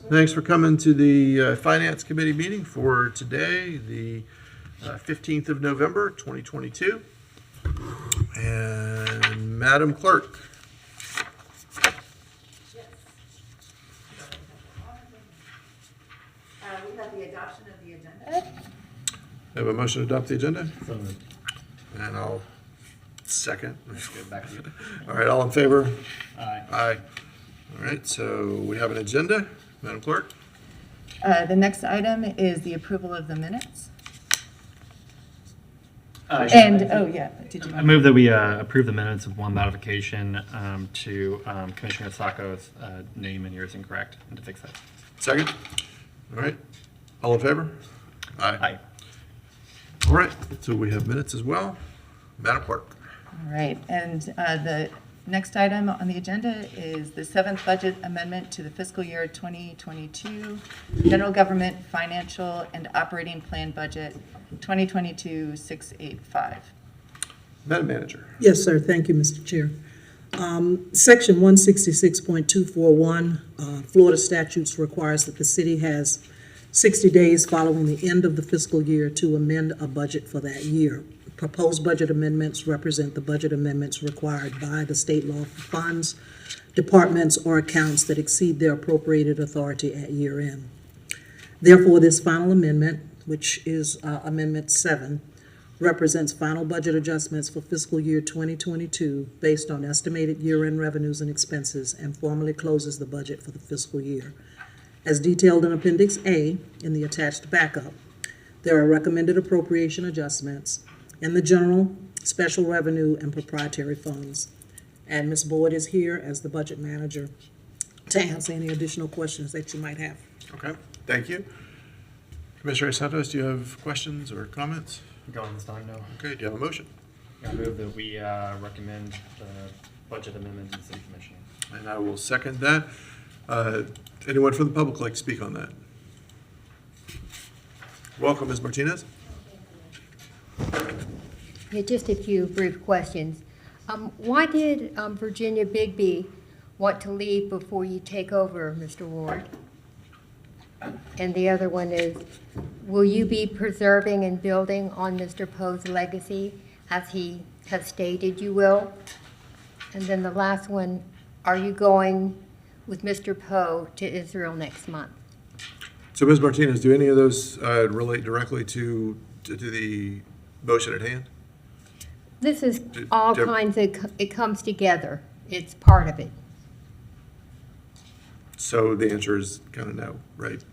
Thanks for coming to the Finance Committee meeting for today, the 15th of November, 2022. And Madam Clerk. We have the adoption of the agenda. Have a motion to adopt the agenda? So moved. And I'll second. Let's get back to you. All right, all in favor? Aye. Aye. All right, so we have an agenda. Madam Clerk? The next item is the approval of the minutes. Did Did you? I move that we approve the minutes of one modification to Commissioner Sacco's name and yours incorrect, and to fix that. Second? All right, all in favor? Aye. All right, so we have minutes as well. Madam Clerk? All right, and the next item on the agenda is the seventh budget amendment to the fiscal year 2022 General Government Financial and Operating Plan Budget 2022-685. Madam Manager? Yes, sir. Thank you, Mr. Chair. Section 166.241, Florida statutes requires that the city has 60 days following the end of the fiscal year to amend a budget for that year. Proposed budget amendments represent the budget amendments required by the state law for funds, departments, or accounts that exceed their appropriated authority at year end. Therefore, this final amendment, which is Amendment 7, represents final budget adjustments for fiscal year 2022 based on estimated year-end revenues and expenses and formally closes the budget for the fiscal year. As detailed in Appendix A in the attached backup, there are recommended appropriation adjustments in the general, special revenue, and proprietary funds. And Ms. Boyd is here as the budget manager to answer any additional questions that you might have. Okay, thank you. Commissioner Santos, do you have questions or comments? Going this time, no. Okay, do you have a motion? I move that we recommend the budget amendment to the City Commission. And I will second that. Anyone from the public like to speak on that? Welcome, Ms. Martinez. Yeah, just a few brief questions. Why did Virginia Bigby want to leave before you take over, Mr. Ward? And the other one is, will you be preserving and building on Mr. Poe's legacy as he has stated you will? And then the last one, are you going with Mr. Poe to Israel next month? So, Ms. Martinez, do any of those relate directly to the motion at hand? This is Deb- all kinds of, it comes together. It's part of it. So the answer is kind of no, right?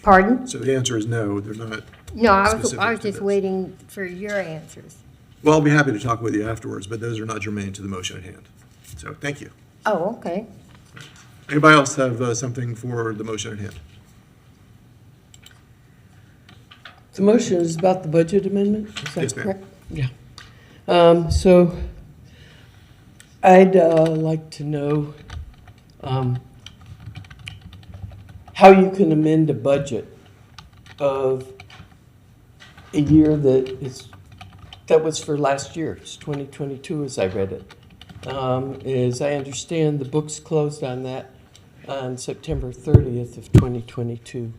Pardon? So the answer is no, they're not. No, I was specific to just this. waiting for your answers. Well, I'll be happy to talk with you afterwards, but those are not germane to the motion at hand. So thank you. Oh, okay. Anybody else have something for the motion at hand? The motion is about the budget amendment, is that Yes, ma'am. correct? Yeah. So I'd like to know how you can amend a budget of a year that was for last year, it's 2022 as I read it. As I understand, the books closed on that on September 30th of 2022.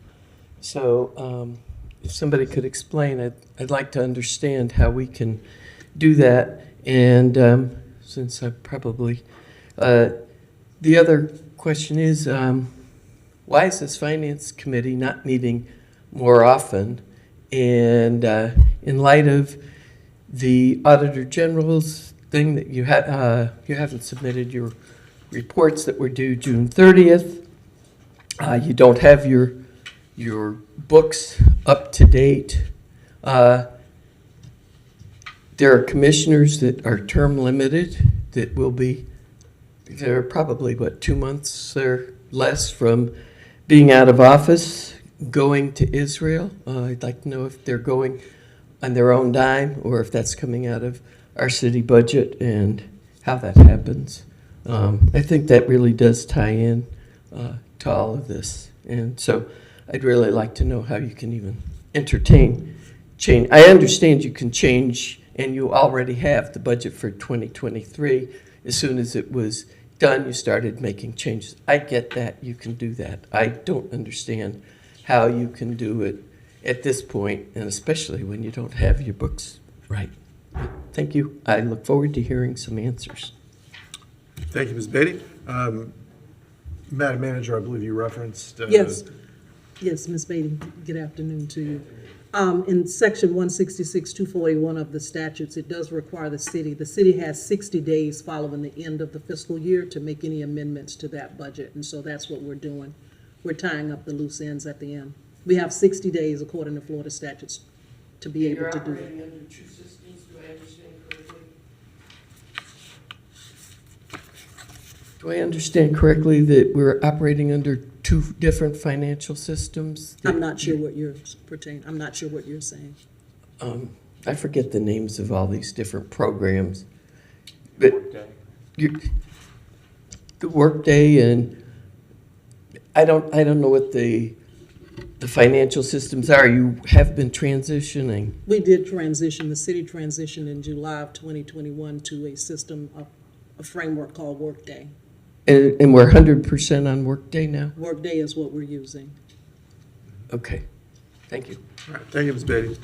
So if somebody could explain, I'd like to understand how we can do that. And since I probably, the other question is, why is this finance committee not meeting more often? And in light of the Auditor General's thing that you haven't submitted your reports that were due June 30th. You don't have your books up to date. There are commissioners that are term limited that will be, they're probably, 2 months or less from being out of office, going to Israel. I'd like to know if they're going on their own dime or if that's coming out of our city budget and how that happens. I think that really does tie in to all of this. And so I'd really like to know how you can even entertain change. I understand you can change, and you already have the budget for 2023 as soon as it was done, you started making changes. I get that, you can do that. I don't understand how you can do it at this point, and especially when you don't have your books right. But thank you. I look forward to hearing some answers. Thank you, Ms. Beatty. Madam Manager, I believe you referenced. Yes, yes, Ms. Beatty, good afternoon to you. In section 166-241 of the statutes, it does require the city has 60 days following the end of the fiscal year to make any amendments to that budget, and so that's what we're doing. We're tying up the loose ends at the end. We have 60 days according to Florida statutes to be able to do it. You're operating under two systems, do I understand correctly? Do I understand correctly that we're operating under two different financial systems? I'm not sure what you're I'm not sure what you're saying. I forget the names of all these different programs. But the Workday, and I don't know what the financial systems are. You have been transitioning. We did transition, the city transitioned in July of 2021 to a system, a framework called Workday. And we're 100% on Workday now? Workday is what we're using. Okay, thank you. All right, thank you, Ms. Beatty.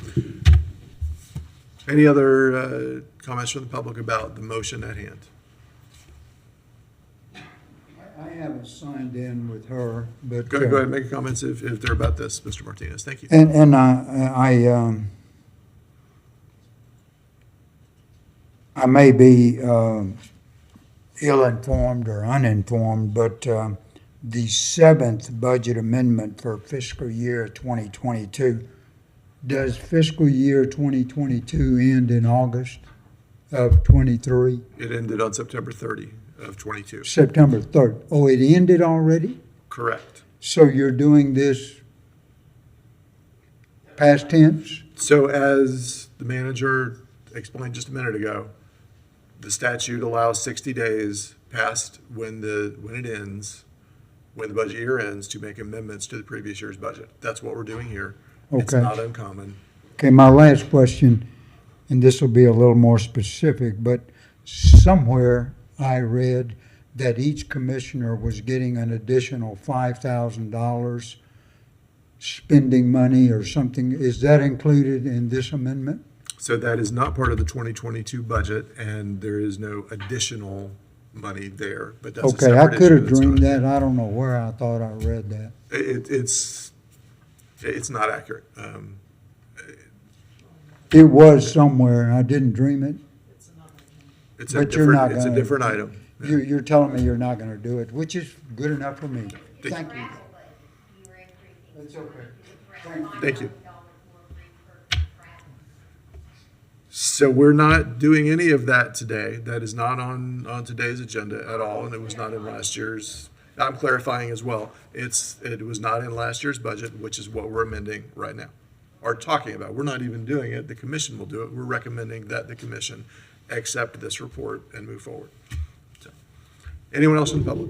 Any other comments from the public about the motion at hand? I haven't signed in with her, but. Go ahead, make your comments if they're about this, Mr. Martinez. Thank you. And I may be ill-informed or uninformed, but the seventh budget amendment for fiscal year 2022, does fiscal year 2022 end in August of 23? It ended on September 30 of 22. September 3rd. Oh, it ended already? Correct. So you're doing this past tense? So as the manager explained just a minute ago, the statute allows 60 days past when it ends, when the budget year ends, to make amendments to the previous year's budget. That's what we're doing here. It's Okay. not uncommon. Okay, my last question, and this will be a little more specific, but somewhere I read that each commissioner was getting an additional $5,000 spending money or something. Is that included in this amendment? So that is not part of the 2022 budget, and there is no additional money there, but that's a Okay, I separate could issue have that's dreamed not- that. I don't know where I thought I read that. It's not accurate. It was somewhere. I didn't dream it. It's a But you're not different, it's a gonna- different item. You're telling me you're not going to do it, which is good enough for me. Thank you. That's okay. Thank you. So we're not doing any of that today. That is not on today's agenda at all, and it was not in last year's. I'm clarifying as well. It was not in last year's budget, which is what we're amending right now, or talking about. We're not even doing it. The commission will do it. We're recommending that the commission accept this report and move forward. So, anyone else in the public?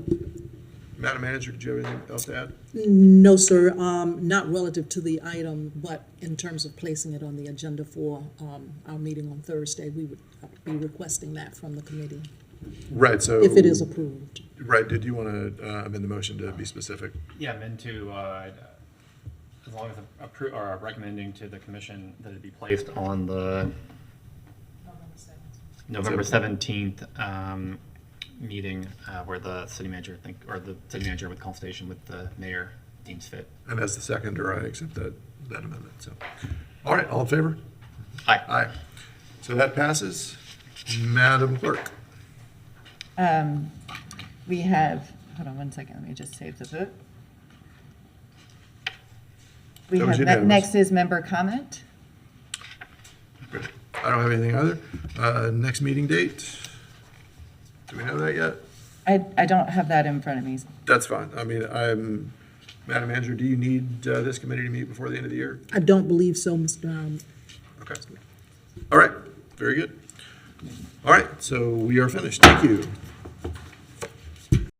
Madam Manager, did you have anything else to add? No, sir, not relative to the item, but in terms of placing it on the agenda for our meeting on Thursday, we would be requesting that from the committee, Right, so. if it is approved. Right, did you want to amend the motion to be specific? Yeah, meant to, as long as or recommending to the commission that it be placed on the November 17th meeting where the city manager the city manager with consultation with the mayor deems fit. And as the seconder, I accept that amendment, so. All right, all in favor? Aye. Aye. So that passes. Madam Clerk. We have, hold on one second, let me just save the vote. We That was have, unanimous. next is member comment. Good. I don't have anything either. Next meeting date? Do we know that yet? I don't have that in front of me. That's fine. I mean, Madam Manager, do you need this committee to meet before the end of the year? I don't believe so, Mr. Okay. All right, very good. All right, so we are finished. Thank you.